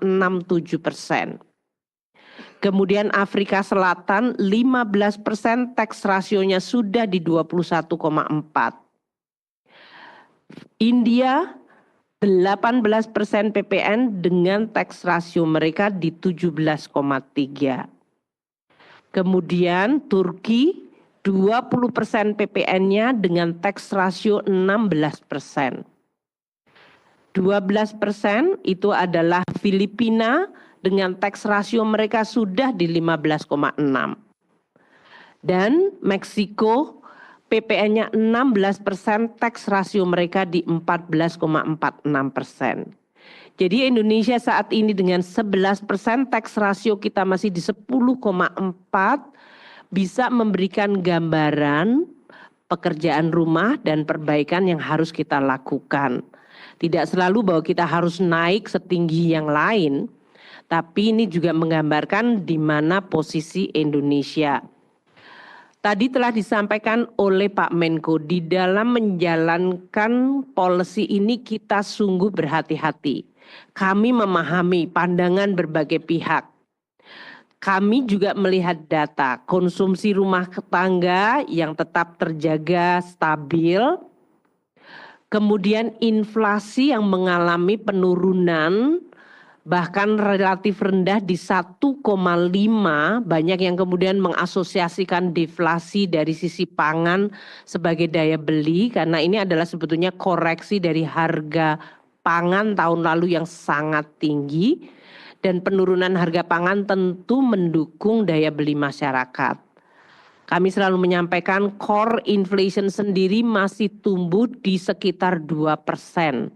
0,67%. Kemudian Afrika Selatan 15%, tax rasionya sudah di 21,4. India 18% PPN dengan tax rasio mereka di 17,3. Kemudian Turki 20% PPN-nya dengan tax rasio 16%. 12% itu adalah Filipina dengan tax rasio mereka sudah di 15,6. Dan Meksiko PPN-nya 16%, tax rasio mereka di 14,46%. Jadi Indonesia saat ini dengan 11%, tax rasio kita masih di 10,4, bisa memberikan gambaran pekerjaan rumah dan perbaikan yang harus kita lakukan. Tidak selalu bahwa kita harus naik setinggi yang lain, tapi ini juga menggambarkan di mana posisi Indonesia. Tadi telah disampaikan oleh Pak Menko, di dalam menjalankan policy ini kita sungguh berhati-hati. Kami memahami pandangan berbagai pihak. Kami juga melihat data konsumsi rumah tangga yang tetap terjaga stabil. Kemudian inflasi yang mengalami penurunan bahkan relatif rendah di 1,5, banyak yang kemudian mengasosiasikan deflasi dari sisi pangan sebagai daya beli, karena ini adalah sebetulnya koreksi dari harga pangan tahun lalu yang sangat tinggi, dan penurunan harga pangan tentu mendukung daya beli masyarakat. Kami selalu menyampaikan core inflation sendiri masih tumbuh di sekitar 2%.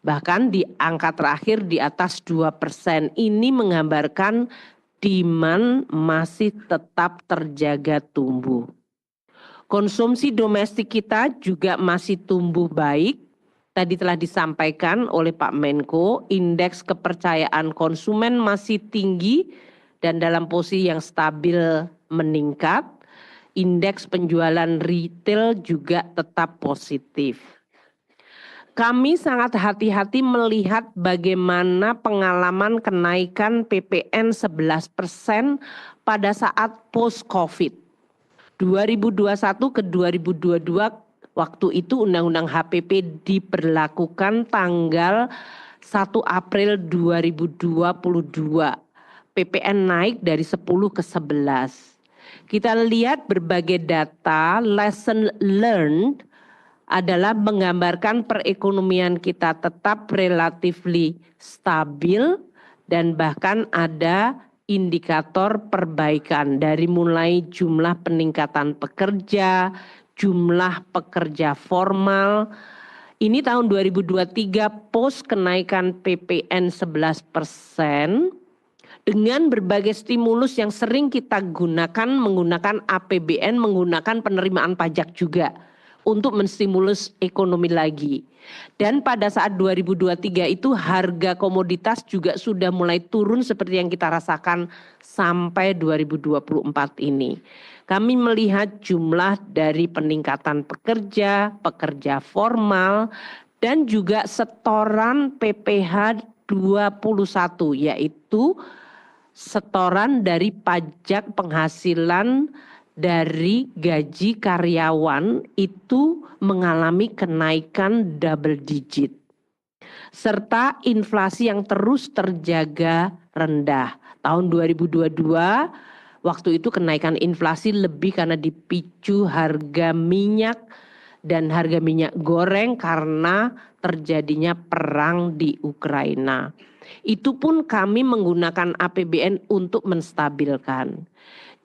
Bahkan di angka terakhir di atas 2%. Ini menggambarkan demand masih tetap terjaga tumbuh. Konsumsi domestik kita juga masih tumbuh baik. Tadi telah disampaikan oleh Pak Menko, indeks kepercayaan konsumen masih tinggi dan dalam posisi yang stabil meningkat. Indeks penjualan retail juga tetap positif. Kami sangat hati-hati melihat bagaimana pengalaman kenaikan PPN 11% pada saat post-COVID. 2021 ke 2022, waktu itu Undang-Undang HPP diberlakukan tanggal 1 April 2022. PPN naik dari 10 ke 11. Kita lihat berbagai data, lesson learned adalah menggambarkan perekonomian kita tetap relatifly stabil dan bahkan ada indikator perbaikan dari mulai jumlah peningkatan pekerja, jumlah pekerja formal. Ini tahun 2023 post kenaikan PPN 11%. Dengan berbagai stimulus yang sering kita gunakan, menggunakan APBN, menggunakan penerimaan pajak juga untuk menstimulus ekonomi lagi. Dan pada saat 2023 itu harga komoditas juga sudah mulai turun seperti yang kita rasakan sampai 2024 ini. Kami melihat jumlah dari peningkatan pekerja, pekerja formal, dan juga setoran PPh 21, yaitu setoran dari pajak penghasilan dari gaji karyawan itu mengalami kenaikan double digit. Serta inflasi yang terus terjaga rendah. Tahun 2022 waktu itu kenaikan inflasi lebih karena dipicu harga minyak dan harga minyak goreng karena terjadinya perang di Ukraina. Itu pun kami menggunakan APBN untuk menstabilkan.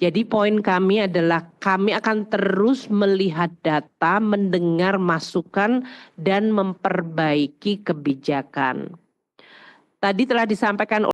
Jadi poin kami adalah kami akan terus melihat data, mendengar masukan dan memperbaiki kebijakan. Tadi telah disampaikan